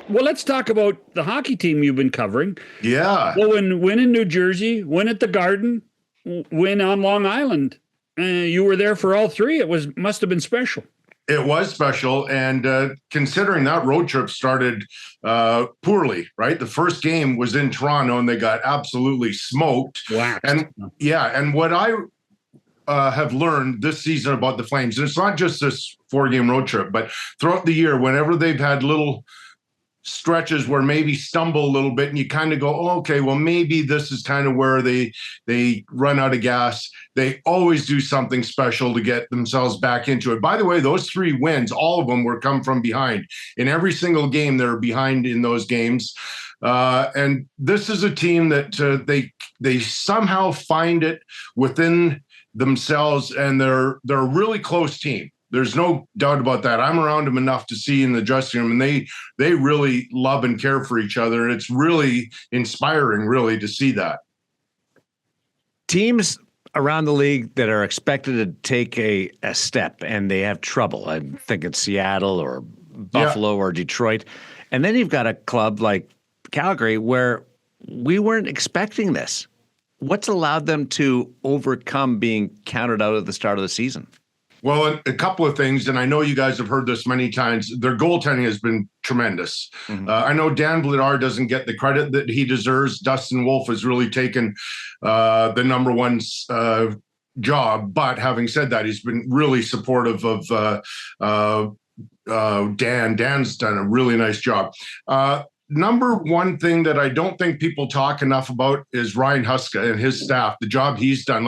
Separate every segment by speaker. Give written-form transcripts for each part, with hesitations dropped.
Speaker 1: Well, let's talk about the hockey team you've been covering.
Speaker 2: Yeah,
Speaker 1: Well, win in New Jersey, win at the Garden, win on Long Island. You were there for all three. It was must have been special.
Speaker 2: it was special. And considering that road trip started poorly, right? The first game was in Toronto and they got absolutely smoked.
Speaker 1: Waxed.
Speaker 2: And yeah, and what I have learned this season about the Flames, and it's not just this 4-game road trip, but throughout the year, whenever they've had little stretches where maybe stumble a little bit and you kind of go, oh, okay, well, maybe this is kind of where they run out of gas. They always do something special to get themselves back into it. By the way, those 3 wins, all of them were come from behind. In every single game, they're behind in those games. And this is a team that they somehow find it within themselves, and they're a really close team. There's no doubt about that. I'm around them enough to see in the dressing room, and they really love and care for each other. It's really inspiring, really, to see that.
Speaker 3: Teams around the league that are expected to take a step and they have trouble. I'm thinking Seattle or Buffalo or Detroit. And then you've got a club like Calgary where we weren't expecting this. What's allowed them to overcome being counted out at the start of the season?
Speaker 2: Well, a couple of things, and I know you guys have heard this many times. Their goaltending has been tremendous. Mm-hmm. I know Dan Vladar doesn't get the credit that he deserves. Dustin Wolf has really taken the number one job. But having said that, he's been really supportive of Dan. Dan's done a really nice job. Number one thing that I don't think people talk enough about is Ryan Huska and his staff, the job he's done.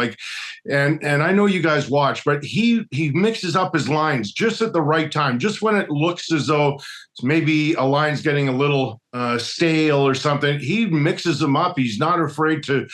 Speaker 2: And I know you guys watch, but he mixes up his lines just at the right time, just when it looks as though maybe a line's getting a little stale or something. He mixes them up. He's not afraid to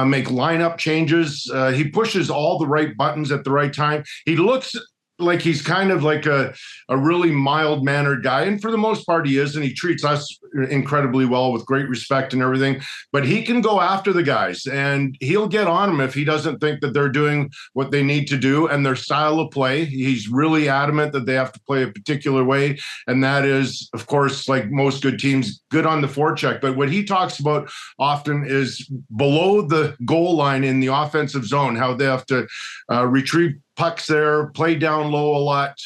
Speaker 2: make lineup changes. He pushes all the right buttons at the right time. He looks like he's kind of like a really mild-mannered guy. And for the most part, he is, and he treats us incredibly well with great respect and everything. But he can go after the guys, and he'll get on them if he doesn't think that they're doing what they need to do and their style of play. He's really adamant that they have to play a particular way, and that is, of course, like most good teams, good on the forecheck. But what he talks about often is below the goal line in the offensive zone, how they have to retrieve pucks there, play down low a lot,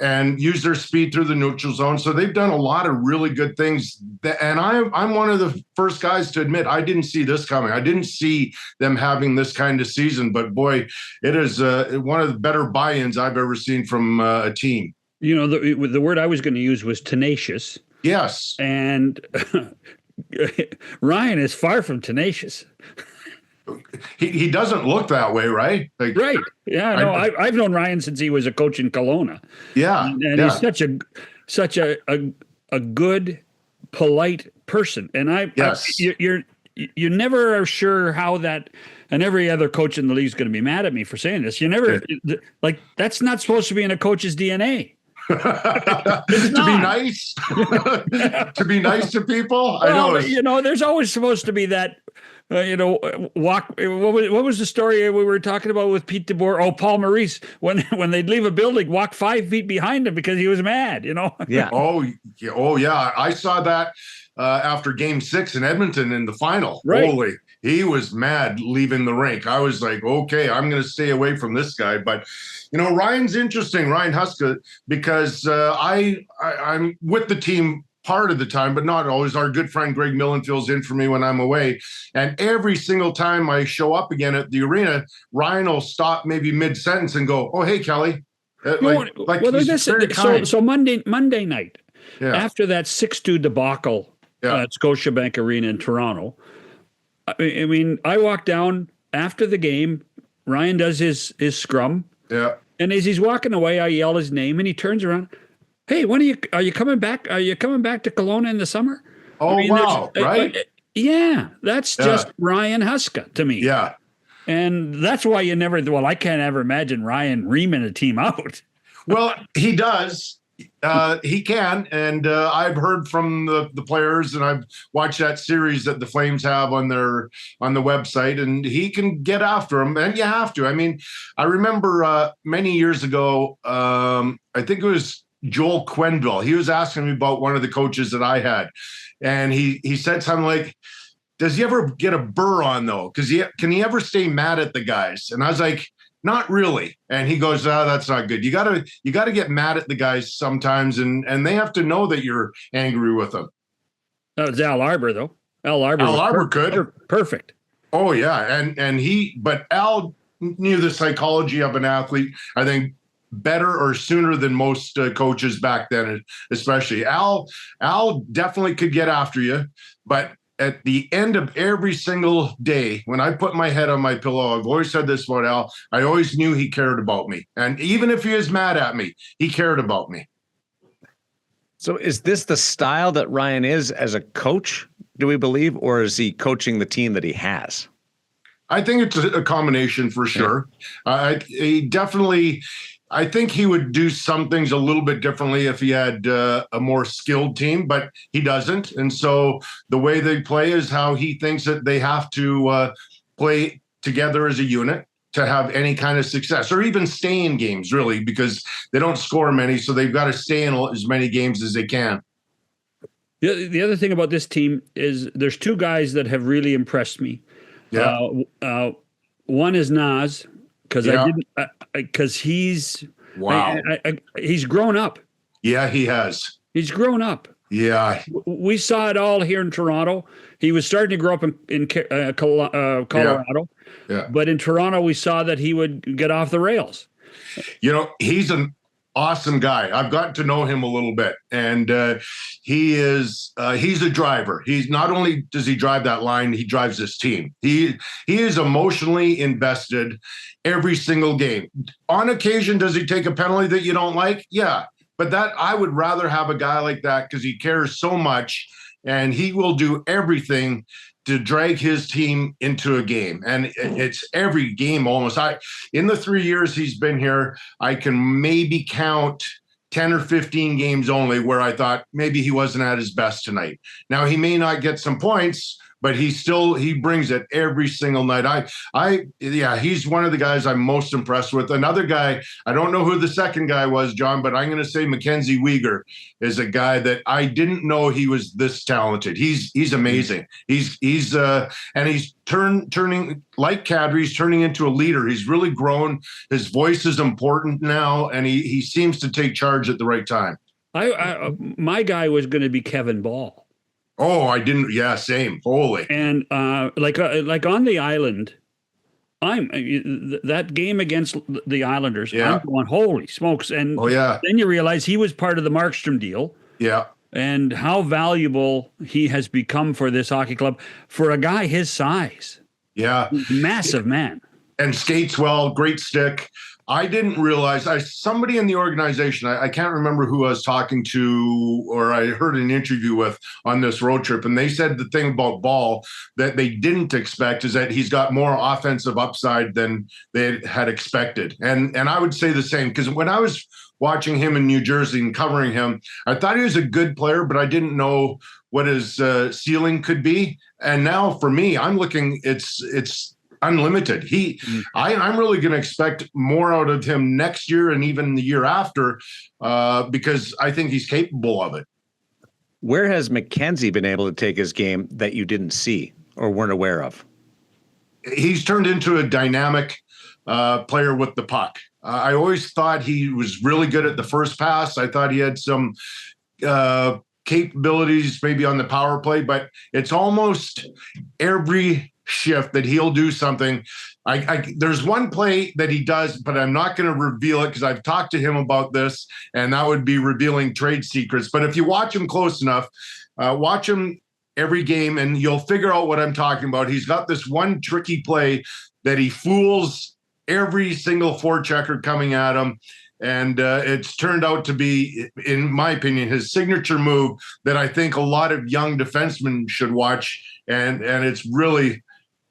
Speaker 2: and use their speed through the neutral zone. So they've done a lot of really good things. And I'm one of the first guys to admit I didn't see this coming. I didn't see them having this kind of season. But boy, it is one of the better buy-ins I've ever seen from a team.
Speaker 1: You know, the word I was going to use was tenacious.
Speaker 2: Yes.
Speaker 1: And Ryan is far from tenacious.
Speaker 2: He doesn't look that way, right?
Speaker 1: Right. Yeah. No, I've known Ryan since he was a coach in Kelowna.
Speaker 2: Yeah.
Speaker 1: And he's such a good, polite person. And you never are sure how that. And every other coach in the league is going to be mad at me for saying this. You never that's not supposed to be in a coach's DNA.
Speaker 2: To be nice, to be nice to people.
Speaker 1: Well, I know. There's always supposed to be that. Walk. What was the story we were talking about with Pete DeBoer? Oh, Paul Maurice, when they'd leave a building, walk 5 feet behind him because he was mad.
Speaker 3: Yeah.
Speaker 2: Oh yeah. I saw that after Game 6 in Edmonton in the final.
Speaker 1: Right.
Speaker 2: Holy, he was mad leaving the rink. I was like, okay, I'm going to stay away from this guy. But Ryan's interesting, Ryan Huska, because I'm with the team part of the time, but not always. Our good friend Greg Millen fills in for me when I'm away. And every single time I show up again at the arena, Ryan will stop maybe mid-sentence and go, "Oh, hey, Kelly."
Speaker 1: So Monday night, after that 6-2 debacle at Scotiabank Arena in Toronto, I mean, I walk down after the game, Ryan does his scrum.
Speaker 2: Yeah.
Speaker 1: And as he's walking away, I yell his name and he turns around. Hey, are you coming back? Are you coming back to Kelowna in the summer?
Speaker 2: Oh, wow. Right.
Speaker 1: Yeah. That's just Ryan Huska to me.
Speaker 2: Yeah.
Speaker 1: And that's why I can't ever imagine Ryan reaming a team out.
Speaker 2: Well, he does. He can. And I've heard from the players, and I've watched that series that the Flames have on the website, and he can get after them. And you have to. I mean, I remember many years ago, I think it was Joel Quenville. He was asking me about one of the coaches that I had, and he said something like, does he ever get a burr on though? Because can he ever stay mad at the guys? And I was like, not really. And he goes, that's not good. You gotta get mad at the guys sometimes, and they have to know that you're angry with them.
Speaker 1: That was Al Arbor, though. Al
Speaker 2: Arbor could.
Speaker 1: Perfect.
Speaker 2: Oh yeah, but Al knew the psychology of an athlete, I think, better or sooner than most coaches back then, especially. Al definitely could get after you, but at the end of every single day, when I put my head on my pillow, I've always said this about Al, I always knew he cared about me. And even if he was mad at me, he cared about me.
Speaker 3: So is this the style that Ryan is as a coach, do we believe, or is he coaching the team that he has?
Speaker 2: I think it's a combination for sure. He definitely, I think he would do some things a little bit differently if he had a more skilled team, but he doesn't. And so the way they play is how he thinks that they have to play together as a unit to have any kind of success, or even stay in games, really, because they don't score many. So they've got to stay in as many games as they can.
Speaker 1: The other thing about this team is there's two guys that have really impressed me.
Speaker 2: Yeah.
Speaker 1: One is Nas, because he's he's grown up.
Speaker 2: Yeah, he has.
Speaker 1: He's grown up.
Speaker 2: Yeah,
Speaker 1: we saw it all here in Toronto. He was starting to grow up in Colorado.
Speaker 2: Yeah.
Speaker 1: But in Toronto, we saw that he would get off the rails.
Speaker 2: He's an awesome guy. I've gotten to know him a little bit, and he's a driver. He's not only does he drive that line, he drives this team. He is emotionally invested every single game. On occasion, does he take a penalty that you don't like? Yeah, but that I would rather have a guy like that because he cares so much, and he will do everything to drag his team into a game. And it's every game almost. In the 3 years he's been here, I can maybe count 10 or 15 games only where I thought maybe he wasn't at his best tonight. Now he may not get some points, but he brings it every single night. He's one of the guys I'm most impressed with. Another guy, I don't know who the second guy was, John, but I'm going to say Mackenzie Weegar is a guy that I didn't know he was this talented. He's amazing. He's turning like Kadri, he's turning into a leader. He's really grown. His voice is important now, and he seems to take charge at the right time.
Speaker 1: My guy was going to be Kevin Ball.
Speaker 2: Oh, I didn't. Yeah, same. Holy.
Speaker 1: And like on the island, that game against the Islanders.
Speaker 2: Yeah.
Speaker 1: I'm going, holy smokes! And then you realize he was part of the Markstrom deal.
Speaker 2: Yeah.
Speaker 1: And how valuable he has become for this hockey club for a guy his size.
Speaker 2: Yeah.
Speaker 1: Massive man.
Speaker 2: And skates well. Great stick. I didn't realize somebody in the organization, I can't remember who I was talking to or I heard an interview with on this road trip. And they said the thing about Ball that they didn't expect is that he's got more offensive upside than they had expected. And I would say the same, because when I was watching him in New Jersey and covering him, I thought he was a good player, but I didn't know what his ceiling could be. And now for me, I'm looking, it's unlimited. I'm really going to expect more out of him next year and even the year after, because I think he's capable of it.
Speaker 3: Where has Mackenzie been able to take his game that you didn't see or weren't aware of?
Speaker 2: He's turned into a dynamic player with the puck. I always thought he was really good at the first pass. I thought he had some capabilities maybe on the power play, but it's almost every shift that he'll do something. There's one play that he does, but I'm not going to reveal it because I've talked to him about this, and that would be revealing trade secrets. But if you watch him close enough, watch him every game, and you'll figure out what I'm talking about. He's got this one tricky play that he fools every single forechecker coming at him. And it's turned out to be, in my opinion, his signature move that I think a lot of young defensemen should watch. And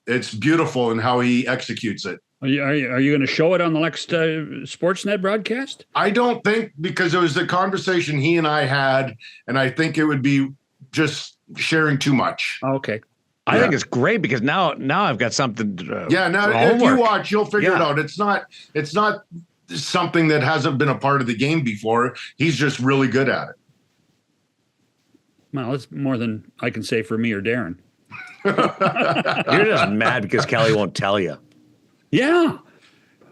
Speaker 2: it's beautiful in how he executes it.
Speaker 1: Are you going to show it on the next Sportsnet broadcast?
Speaker 2: I don't think, because it was a conversation he and I had, and I think it would be just sharing too much.
Speaker 1: Okay.
Speaker 3: I think it's great because now I've got something.
Speaker 2: Now if you watch, you'll figure it out. It's not something that hasn't been a part of the game before. He's just really good at it.
Speaker 1: Well, it's more than I can say for me or Darren.
Speaker 3: You're just mad because Kelly won't tell you.
Speaker 1: Yeah.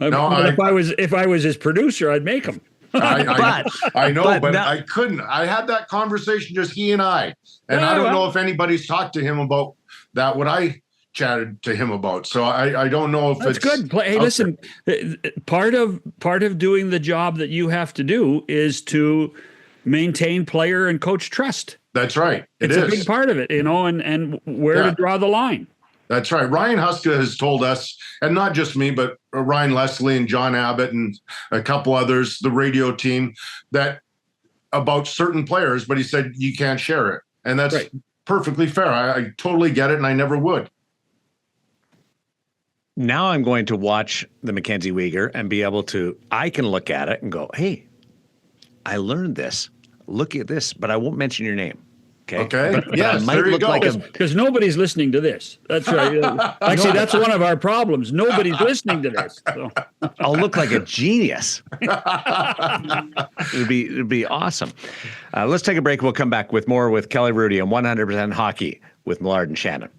Speaker 1: If I was his producer, I'd make him.
Speaker 2: I know, but I couldn't. I had that conversation, just he and I. And I don't know if anybody's talked to him about that, what I chatted to him about. So I don't know if
Speaker 1: it's good. Hey, listen, part of doing the job that you have to do is to maintain player and coach trust.
Speaker 2: That's right.
Speaker 1: It's a big part of it, and where to draw the line. That's
Speaker 2: right. Ryan Huska has told us, and not just me, but Ryan Leslie and John Abbott and a couple others, the radio team, that about certain players, but he said you can't share it. And that's perfectly fair. I totally get it, and I never would.
Speaker 3: Now I'm going to watch the Mackenzie Weegar and be able to, I can look at it and go, hey, I learned this. Look at this, but I won't mention your name.
Speaker 2: Okay.
Speaker 3: But yes, there you go.
Speaker 1: Because nobody's listening to this. That's right. Actually, that's one of our problems. Nobody's listening to this. So.
Speaker 3: I'll look like a genius. It'd be awesome. Let's take a break. We'll come back with more with Kelly Hrudey on 100% Hockey with Millard and Shannon.